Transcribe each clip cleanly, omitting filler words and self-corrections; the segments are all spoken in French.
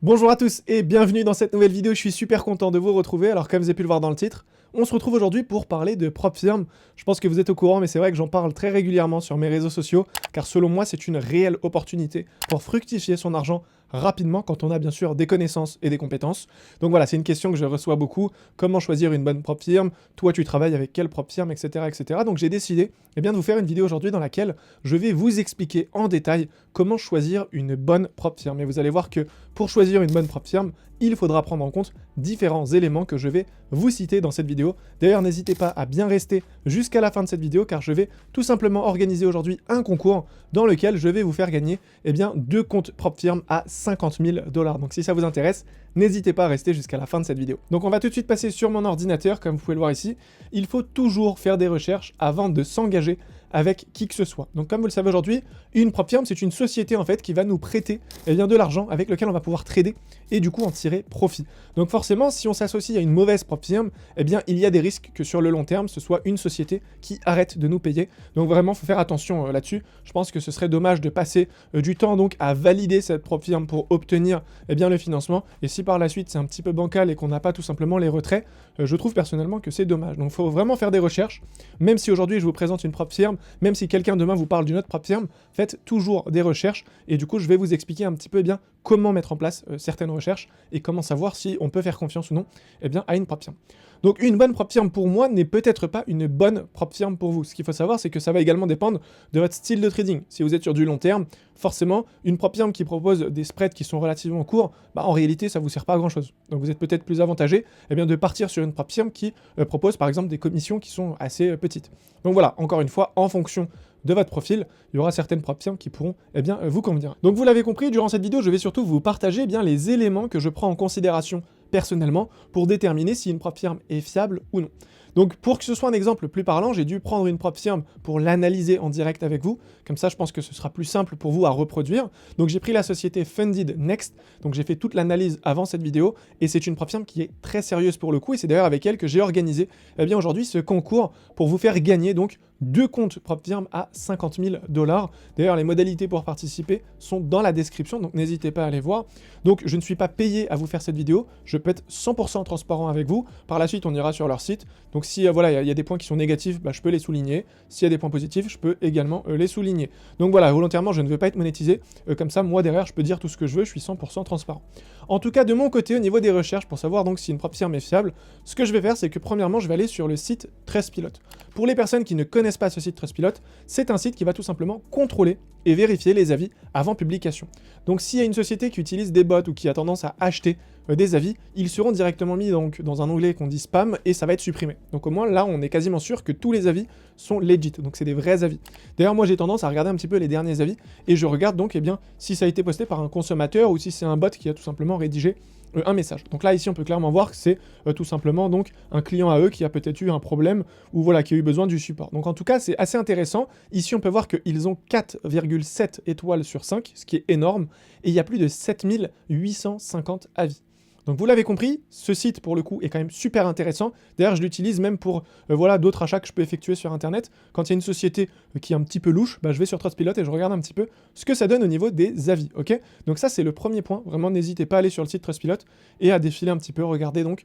Bonjour à tous et bienvenue dans cette nouvelle vidéo, je suis super content de vous retrouver. Alors comme vous avez pu le voir dans le titre, on se retrouve aujourd'hui pour parler de PropFirm. Je pense que vous êtes au courant, mais c'est vrai que j'en parle très régulièrement sur mes réseaux sociaux, car selon moi c'est une réelle opportunité pour fructifier son argent rapidement quand on a bien sûr des connaissances et des compétences. Donc voilà, c'est une question que je reçois beaucoup, comment choisir une bonne PropFirm, toi tu travailles avec quelle PropFirm, etc. etc. Donc j'ai décidé de vous faire une vidéo aujourd'hui dans laquelle je vais vous expliquer en détail comment choisir une bonne PropFirm. Et vous allez voir que pour choisir une bonne PropFirm, il faudra prendre en compte différents éléments que je vais vous citer dans cette vidéo. D'ailleurs, n'hésitez pas à bien rester jusqu'à la fin de cette vidéo car je vais tout simplement organiser aujourd'hui un concours dans lequel je vais vous faire gagner 2 comptes PropFirm à 50 000 $. Donc si ça vous intéresse, n'hésitez pas à rester jusqu'à la fin de cette vidéo. Donc on va tout de suite passer sur mon ordinateur, comme vous pouvez le voir ici. Il faut toujours faire des recherches avant de s'engager avec qui que ce soit. Donc comme vous le savez aujourd'hui, une PropFirm, c'est une société en fait qui va nous prêter de l'argent avec lequel on va pouvoir trader et du coup en tirer profit. Donc forcément, si on s'associe à une mauvaise PropFirm, il y a des risques que sur le long terme, ce soit une société qui arrête de nous payer. Donc vraiment, il faut faire attention là-dessus. Je pense que ce serait dommage de passer du temps donc à valider cette PropFirm pour obtenir le financement. Et si par la suite c'est un petit peu bancal et qu'on n'a pas tout simplement les retraits, je trouve personnellement que c'est dommage. Donc il faut vraiment faire des recherches. Même si aujourd'hui je vous présente une PropFirm, même si quelqu'un demain vous parle d'une autre PropFirm, faites toujours des recherches. Et du coup, je vais vous expliquer un petit peu comment mettre en place certaines recherches et comment savoir si on peut faire confiance ou non à une PropFirm. Donc une bonne PropFirm pour moi n'est peut-être pas une bonne PropFirm pour vous. Ce qu'il faut savoir, c'est que ça va également dépendre de votre style de trading. Si vous êtes sur du long terme, forcément, une PropFirm qui propose des spreads qui sont relativement courts, en réalité, ça ne vous sert pas à grand-chose. Donc vous êtes peut-être plus avantagé de partir sur une PropFirm qui propose par exemple des commissions qui sont assez petites. Donc voilà, encore une fois, en fonction de votre profil, il y aura certaines PropFirm qui pourront vous convenir. Donc vous l'avez compris, durant cette vidéo, je vais surtout vous partager les éléments que je prends en considération personnellement pour déterminer si une PropFirm est fiable ou non. Donc pour que ce soit un exemple plus parlant, j'ai dû prendre une PropFirm pour l'analyser en direct avec vous. Comme ça, je pense que ce sera plus simple pour vous à reproduire. Donc j'ai pris la société Funded Next. Donc j'ai fait toute l'analyse avant cette vidéo et c'est une PropFirm qui est très sérieuse pour le coup et c'est d'ailleurs avec elle que j'ai organisé aujourd'hui ce concours pour vous faire gagner donc 2 comptes PropFirm à 50 000 $. D'ailleurs, les modalités pour participer sont dans la description, donc n'hésitez pas à aller voir. Donc, je ne suis pas payé à vous faire cette vidéo, je peux être 100% transparent avec vous. Par la suite, on ira sur leur site. Donc, si il y a des points qui sont négatifs, je peux les souligner. S'il y a des points positifs, je peux également les souligner. Donc voilà, volontairement, je ne veux pas être monétisé. Comme ça, moi, derrière, je peux dire tout ce que je veux, je suis 100% transparent. En tout cas, de mon côté, au niveau des recherches, pour savoir donc si une PropFirm est fiable, ce que je vais faire, c'est que premièrement, je vais aller sur le site Trustpilot. Pour les personnes qui ne connaissent pas ce site Trustpilot, c'est un site qui va tout simplement contrôler et vérifier les avis avant publication. Donc s'il y a une société qui utilise des bots ou qui a tendance à acheter des avis, ils seront directement mis donc dans un onglet qu'on dit spam et ça va être supprimé. Donc au moins là, on est quasiment sûr que tous les avis sont legit, donc c'est des vrais avis. D'ailleurs, moi j'ai tendance à regarder un petit peu les derniers avis et je regarde donc si ça a été posté par un consommateur ou si c'est un bot qui a tout simplement rédigé un message. Donc là, ici, on peut clairement voir que c'est tout simplement donc un client à eux qui a peut-être eu un problème ou voilà, qui a eu besoin du support. Donc en tout cas, c'est assez intéressant. Ici, on peut voir qu'ils ont 4,7 étoiles sur 5, ce qui est énorme, et il y a plus de 7850 avis. Donc vous l'avez compris, ce site pour le coup est quand même super intéressant. D'ailleurs je l'utilise même pour d'autres achats que je peux effectuer sur internet. Quand il y a une société qui est un petit peu louche, je vais sur Trustpilot et je regarde un petit peu ce que ça donne au niveau des avis. Ok, donc ça c'est le premier point. Vraiment n'hésitez pas à aller sur le site Trustpilot et à défiler un petit peu, regarder donc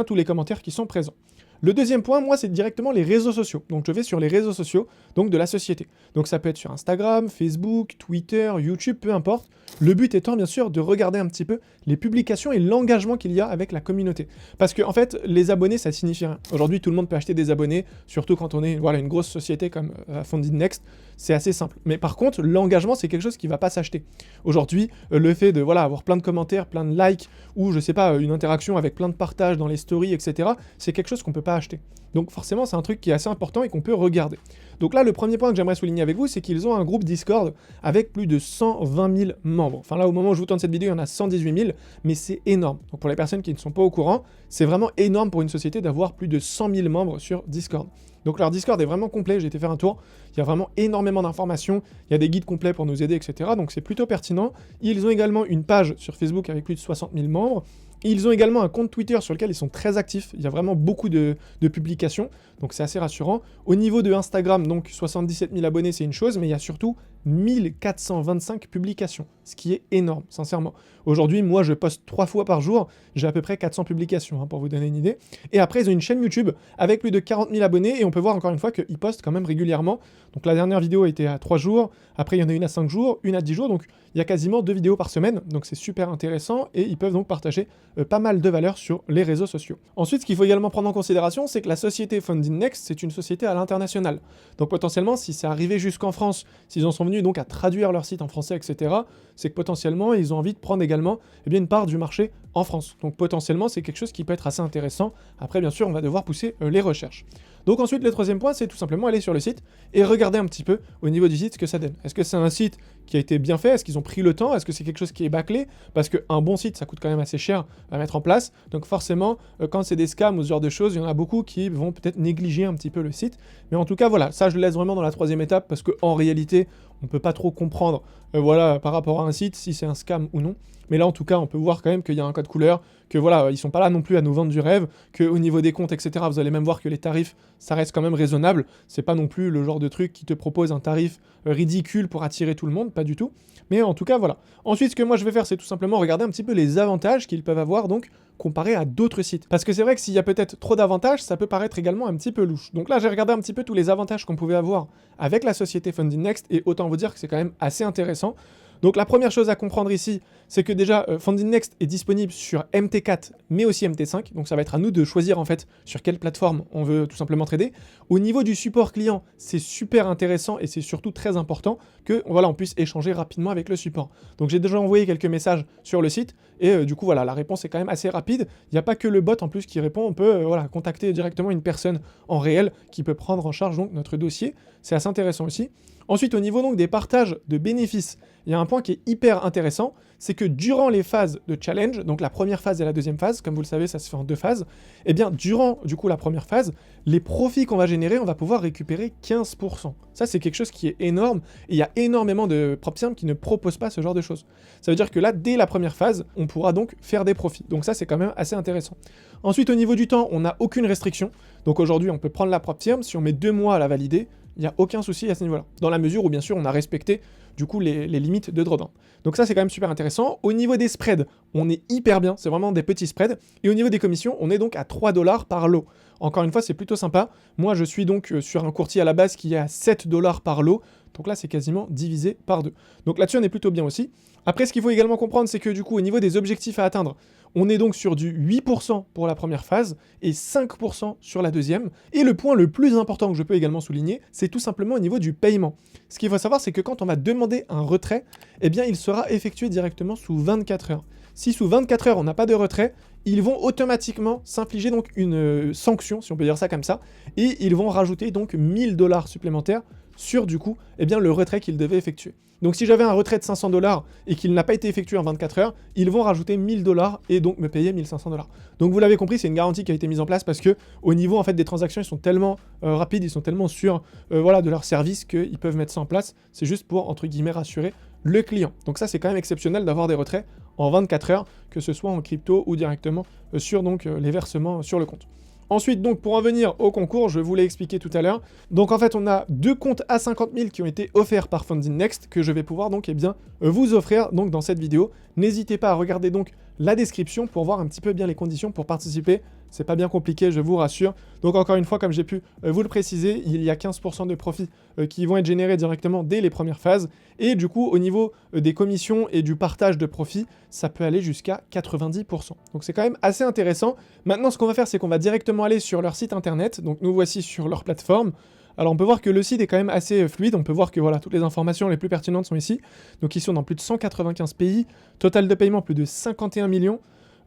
tous les commentaires qui sont présents. Le deuxième point, moi, c'est directement les réseaux sociaux. Donc, je vais sur les réseaux sociaux donc de la société. Donc, ça peut être sur Instagram, Facebook, Twitter, YouTube, peu importe. Le but étant, bien sûr, de regarder un petit peu les publications et l'engagement qu'il y a avec la communauté. Parce que, en fait, les abonnés, ça signifie rien. Aujourd'hui, tout le monde peut acheter des abonnés, surtout quand on est une grosse société comme Funded Next. C'est assez simple. Mais par contre, l'engagement, c'est quelque chose qui ne va pas s'acheter. Aujourd'hui, le fait de avoir plein de commentaires, plein de likes, ou je sais pas, une interaction avec plein de partages dans les stories, etc., c'est quelque chose qu'on peut pas acheter. Donc forcément, c'est un truc qui est assez important et qu'on peut regarder. Donc là, le premier point que j'aimerais souligner avec vous, c'est qu'ils ont un groupe Discord avec plus de 120 000 membres. Enfin là, au moment où je vous tourne cette vidéo, il y en a 118 000, mais c'est énorme. Donc pour les personnes qui ne sont pas au courant, c'est vraiment énorme pour une société d'avoir plus de 100 000 membres sur Discord. Donc leur Discord est vraiment complet, j'ai été faire un tour, il y a vraiment énormément d'informations, il y a des guides complets pour nous aider, etc. Donc c'est plutôt pertinent. Ils ont également une page sur Facebook avec plus de 60 000 membres. Ils ont également un compte Twitter sur lequel ils sont très actifs. Il y a vraiment beaucoup de publications, donc c'est assez rassurant. Au niveau de Instagram, donc 77 000 abonnés, c'est une chose, mais il y a surtout 1425 publications, ce qui est énorme, sincèrement. Aujourd'hui, moi, je poste 3 fois par jour, j'ai à peu près 400 publications, hein, pour vous donner une idée. Et après, ils ont une chaîne YouTube avec plus de 40 000 abonnés, et on peut voir encore une fois qu'ils postent quand même régulièrement. Donc la dernière vidéo était à 3 jours, après il y en a une à 5 jours, une à 10 jours, donc il y a quasiment 2 vidéos par semaine, donc c'est super intéressant, et ils peuvent donc partager pas mal de valeurs sur les réseaux sociaux. Ensuite, ce qu'il faut également prendre en considération, c'est que la société Funding Next, c'est une société à l'international. Donc potentiellement, si c'est arrivé jusqu'en France, s'ils en sont venus donc à traduire leur site en français, etc., c'est que potentiellement, ils ont envie de prendre également une part du marché en France. Donc potentiellement, c'est quelque chose qui peut être assez intéressant. Après, bien sûr, on va devoir pousser les recherches. Donc ensuite, le troisième point, c'est tout simplement aller sur le site et regarder un petit peu au niveau du site ce que ça donne. Est-ce que c'est un site qui a été bien fait? Est-ce qu'ils ont pris le temps? Est-ce que c'est quelque chose qui est bâclé? Parce qu'un bon site, ça coûte quand même assez cher à mettre en place. Donc forcément, quand c'est des scams ou ce genre de choses, il y en a beaucoup qui vont peut-être négliger un petit peu le site. Mais en tout cas, voilà, ça je le laisse vraiment dans la troisième étape parce qu'en réalité, on ne peut pas trop comprendre voilà, par rapport à un site si c'est un scam ou non. Mais là, en tout cas, on peut voir quand même qu'il y a un code couleur, que voilà, ils sont pas là non plus à nous vendre du rêve, qu'au niveau des comptes, etc., vous allez même voir que les tarifs, ça reste quand même raisonnable. C'est pas non plus le genre de truc qui te propose un tarif ridicule pour attirer tout le monde, pas du tout. Mais en tout cas, voilà. Ensuite, ce que moi je vais faire, c'est tout simplement regarder un petit peu les avantages qu'ils peuvent avoir, donc, comparé à d'autres sites. Parce que c'est vrai que s'il y a peut-être trop d'avantages, ça peut paraître également un petit peu louche. Donc là, j'ai regardé un petit peu tous les avantages qu'on pouvait avoir avec la société Funding Next, et autant vous dire que c'est quand même assez intéressant. Donc la première chose à comprendre ici, c'est que déjà Funding Next est disponible sur MT4 mais aussi MT5, donc ça va être à nous de choisir en fait sur quelle plateforme on veut tout simplement trader. Au niveau du support client, c'est super intéressant et c'est surtout très important que voilà, on puisse échanger rapidement avec le support. Donc j'ai déjà envoyé quelques messages sur le site et du coup voilà, la réponse est quand même assez rapide. Il n'y a pas que le bot en plus qui répond, on peut voilà, contacter directement une personne en réel qui peut prendre en charge donc notre dossier. C'est assez intéressant aussi. Ensuite, au niveau donc des partages de bénéfices, il y a un point qui est hyper intéressant, c'est que durant les phases de challenge, donc la première phase et la deuxième phase, comme vous le savez, ça se fait en 2 phases, et bien durant du coup la première phase, les profits qu'on va générer, on va pouvoir récupérer 15%. Ça, c'est quelque chose qui est énorme, et il y a énormément de propsiums qui ne proposent pas ce genre de choses. Ça veut dire que là, dès la première phase, on pourra donc faire des profits. Donc ça, c'est quand même assez intéressant. Ensuite, au niveau du temps, on n'a aucune restriction. Donc aujourd'hui, on peut prendre la propsium, si on met 2 mois à la valider, il n'y a aucun souci à ce niveau-là. Dans la mesure où, bien sûr, on a respecté, du coup, les limites de drawdown. Donc ça, c'est quand même super intéressant. Au niveau des spreads, on est hyper bien. C'est vraiment des petits spreads. Et au niveau des commissions, on est donc à 3 $ par lot. Encore une fois, c'est plutôt sympa. Moi, je suis donc sur un courtier à la base qui est à 7 $ par lot. Donc là, c'est quasiment divisé par 2. Donc là-dessus, on est plutôt bien aussi. Après, ce qu'il faut également comprendre, c'est que du coup, au niveau des objectifs à atteindre, on est donc sur du 8% pour la première phase et 5% sur la deuxième. Et le point le plus important que je peux également souligner, c'est tout simplement au niveau du paiement. Ce qu'il faut savoir, c'est que quand on va demander un retrait, eh bien, il sera effectué directement sous 24 heures. Si sous 24 heures, on n'a pas de retrait, ils vont automatiquement s'infliger donc une sanction, si on peut dire ça comme ça, et ils vont rajouter donc 1000 $ supplémentaires sur du coup eh bien, le retrait qu'ils devaient effectuer. Donc si j'avais un retrait de 500 $ et qu'il n'a pas été effectué en 24 heures, ils vont rajouter 1000 $ et donc me payer 1500 $. Donc vous l'avez compris, c'est une garantie qui a été mise en place parce que au niveau en fait des transactions, ils sont tellement rapides, ils sont tellement sûrs voilà, de leur service qu'ils peuvent mettre ça en place. C'est juste pour entre guillemets rassurer le client. Donc ça c'est quand même exceptionnel d'avoir des retraits en 24 heures, que ce soit en crypto ou directement sur donc les versements sur le compte. Ensuite, donc, pour en venir au concours, je vous l'ai expliqué tout à l'heure. Donc, en fait, on a 2 comptes à 50 000 qui ont été offerts par Funding Next que je vais pouvoir donc, eh bien, vous offrir donc dans cette vidéo. N'hésitez pas à regarder donc la description pour voir un petit peu bien les conditions pour participer. C'est pas bien compliqué, je vous rassure. Donc, encore une fois, comme j'ai pu vous le préciser, il y a 15% de profits qui vont être générés directement dès les premières phases. Et du coup, au niveau des commissions et du partage de profits, ça peut aller jusqu'à 90%. Donc, c'est quand même assez intéressant. Maintenant, ce qu'on va faire, c'est qu'on va directement aller sur leur site internet. Donc, nous voici sur leur plateforme. Alors on peut voir que le site est quand même assez fluide, on peut voir que voilà, toutes les informations les plus pertinentes sont ici. Donc ils sont dans plus de 195 pays, total de paiement plus de 51 millions,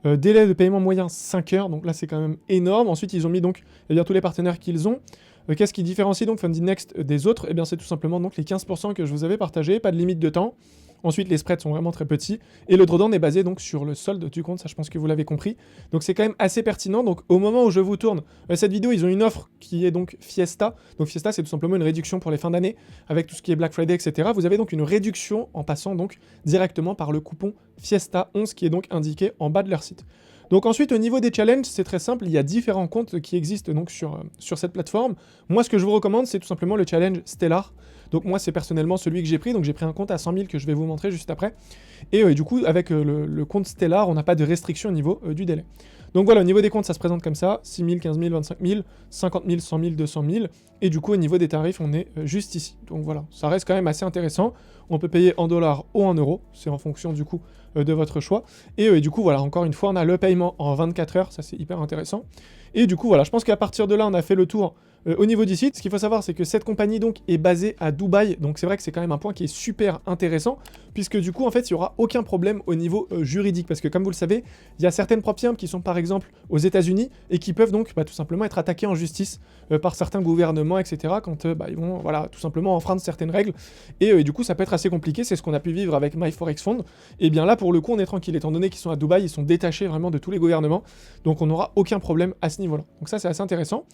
délai de paiement moyen 5 heures, donc là c'est quand même énorme. Ensuite ils ont mis donc eh bien, tous les partenaires qu'ils ont. Qu'est-ce qui différencie donc Funding Next des autres? Eh bien c'est tout simplement donc les 15% que je vous avais partagé, pas de limite de temps. Ensuite, les spreads sont vraiment très petits. Et le drawdown est basé donc sur le solde du compte, ça je pense que vous l'avez compris. Donc c'est quand même assez pertinent. Donc au moment où je vous tourne cette vidéo, ils ont une offre qui est donc Fiesta. Donc Fiesta, c'est tout simplement une réduction pour les fins d'année, avec tout ce qui est Black Friday, etc. Vous avez donc une réduction en passant donc directement par le coupon Fiesta11 qui est donc indiqué en bas de leur site. Donc ensuite, au niveau des challenges, c'est très simple, il y a différents comptes qui existent donc sur cette plateforme. Moi, ce que je vous recommande, c'est tout simplement le challenge Stellar. Donc moi, c'est personnellement celui que j'ai pris, donc j'ai pris un compte à 100 000 que je vais vous montrer juste après. Et du coup, avec le compte Stellar, on n'a pas de restriction au niveau du délai. Donc voilà, au niveau des comptes, ça se présente comme ça, 6 000, 15 000, 25 000, 50 000, 100 000, 200 000. Et du coup, au niveau des tarifs, on est juste ici. Donc voilà, ça reste quand même assez intéressant. On peut payer en dollars ou en euros, c'est en fonction du coup de votre choix. Et du coup, voilà, encore une fois, on a le paiement en 24 heures, ça c'est hyper intéressant. Et du coup, voilà, je pense qu'à partir de là, on a fait le tour au niveau du site. Ce qu'il faut savoir, c'est que cette compagnie donc est basée à Dubaï, donc c'est vrai que c'est quand même un point qui est super intéressant, puisque du coup, en fait, il n'y aura aucun problème au niveau juridique, parce que comme vous le savez, il y a certaines prop firms qui sont par exemple aux États-Unis et qui peuvent donc tout simplement être attaquées en justice par certains gouvernements, etc., quand ils vont voilà, tout simplement enfreindre certaines règles. Et du coup, ça peut être assez compliqué, c'est ce qu'on a pu vivre avec MyForexFund. Et bien là, pour le coup, on est tranquille, étant donné qu'ils sont à Dubaï, ils sont détachés vraiment de tous les gouvernements, donc on n'aura aucun problème à ce niveau-là. Donc ça, c'est assez intéressant.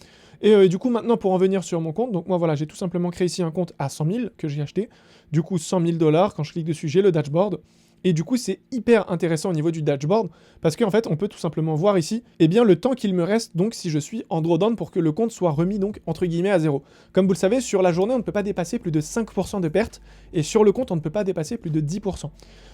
Et du coup, maintenant, pour en venir sur mon compte, donc moi, voilà, j'ai tout simplement créé ici un compte à 100 000 que j'ai acheté. Du coup, 100 000 $, quand je clique dessus, j'ai le dashboard. Et du coup, c'est hyper intéressant au niveau du dashboard, parce qu'en fait, on peut tout simplement voir ici, eh bien, le temps qu'il me reste, donc, si je suis en drawdown pour que le compte soit remis, donc, entre guillemets, à zéro. Comme vous le savez, sur la journée, on ne peut pas dépasser plus de 5% de perte, et sur le compte, on ne peut pas dépasser plus de 10%.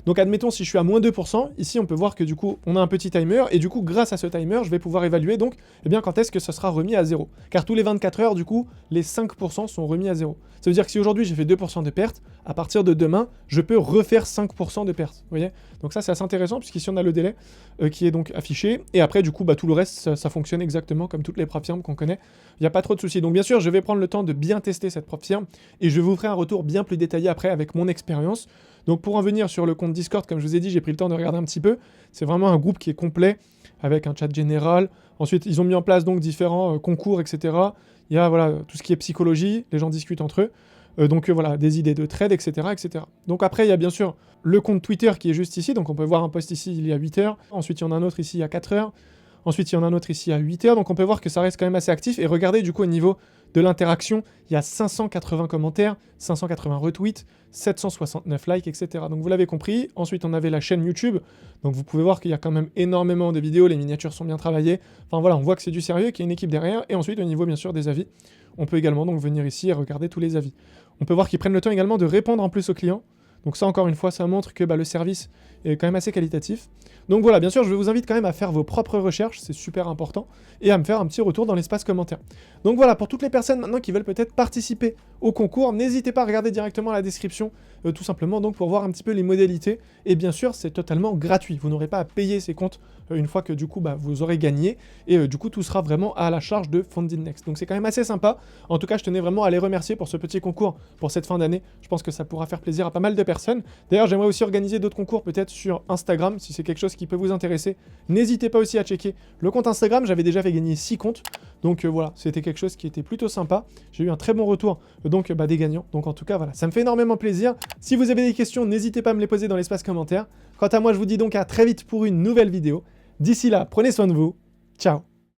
Donc, admettons, si je suis à moins 2%, ici, on peut voir que, du coup, on a un petit timer, et du coup, grâce à ce timer, je vais pouvoir évaluer, donc, eh bien, quand est-ce que ce sera remis à zéro. Car tous les 24 heures, du coup, les 5% sont remis à zéro. Ça veut dire que si aujourd'hui, j'ai fait 2% de perte, à partir de demain, je peux refaire 5% de perte. Vous voyez? Donc ça, c'est assez intéressant, puisqu'ici, on a le délai qui est donc affiché. Et après, du coup, tout le reste, ça fonctionne exactement comme toutes les prop firmes qu'on connaît. Il n'y a pas trop de soucis. Donc bien sûr, je vais prendre le temps de bien tester cette prop firme, et je vous ferai un retour bien plus détaillé après avec mon expérience. Donc pour en venir sur le compte Discord, comme je vous ai dit, j'ai pris le temps de regarder un petit peu. C'est vraiment un groupe qui est complet, avec un chat général. Ensuite, ils ont mis en place donc différents concours, etc. Il y a voilà, tout ce qui est psychologie, les gens discutent entre eux. Donc voilà, des idées de trade, etc., etc. Donc après, il y a bien sûr le compte Twitter qui est juste ici. Donc on peut voir un post ici il y a 8 heures. Ensuite, il y en a un autre ici il y a 4 heures. Ensuite, il y en a un autre ici à 8 heures. Donc on peut voir que ça reste quand même assez actif. Et regardez du coup au niveau de l'interaction, il y a 580 commentaires, 580 retweets, 769 likes, etc. Donc vous l'avez compris. Ensuite, on avait la chaîne YouTube. Donc vous pouvez voir qu'il y a quand même énormément de vidéos. Les miniatures sont bien travaillées. Enfin voilà, on voit que c'est du sérieux, qu'il y a une équipe derrière. Et ensuite, au niveau bien sûr des avis, on peut également donc venir ici et regarder tous les avis. On peut voir qu'ils prennent le temps également de répondre en plus aux clients. Donc ça, encore une fois, ça montre que le service est quand même assez qualitatif. Donc voilà, bien sûr, je vous invite quand même à faire vos propres recherches, c'est super important, et à me faire un petit retour dans l'espace commentaire. Donc voilà, pour toutes les personnes maintenant qui veulent peut-être participer au concours, n'hésitez pas à regarder directement la description, tout simplement donc pour voir un petit peu les modalités. Et bien sûr, c'est totalement gratuit, vous n'aurez pas à payer ces comptes une fois que du coup vous aurez gagné, et du coup tout sera vraiment à la charge de Funded Next. Donc c'est quand même assez sympa. En tout cas, je tenais vraiment à les remercier pour ce petit concours pour cette fin d'année. Je pense que ça pourra faire plaisir à pas mal de personnes. D'ailleurs, j'aimerais aussi organiser d'autres concours peut-être sur Instagram, si c'est quelque chose qui peut vous intéresser. N'hésitez pas aussi à checker le compte Instagram, j'avais déjà fait gagner 6 comptes. Donc voilà, c'était quelque chose qui était plutôt sympa. J'ai eu un très bon retour donc des gagnants. Donc en tout cas, voilà, ça me fait énormément plaisir. Si vous avez des questions, n'hésitez pas à me les poser dans l'espace commentaire. Quant à moi, je vous dis donc à très vite pour une nouvelle vidéo. D'ici là, prenez soin de vous. Ciao.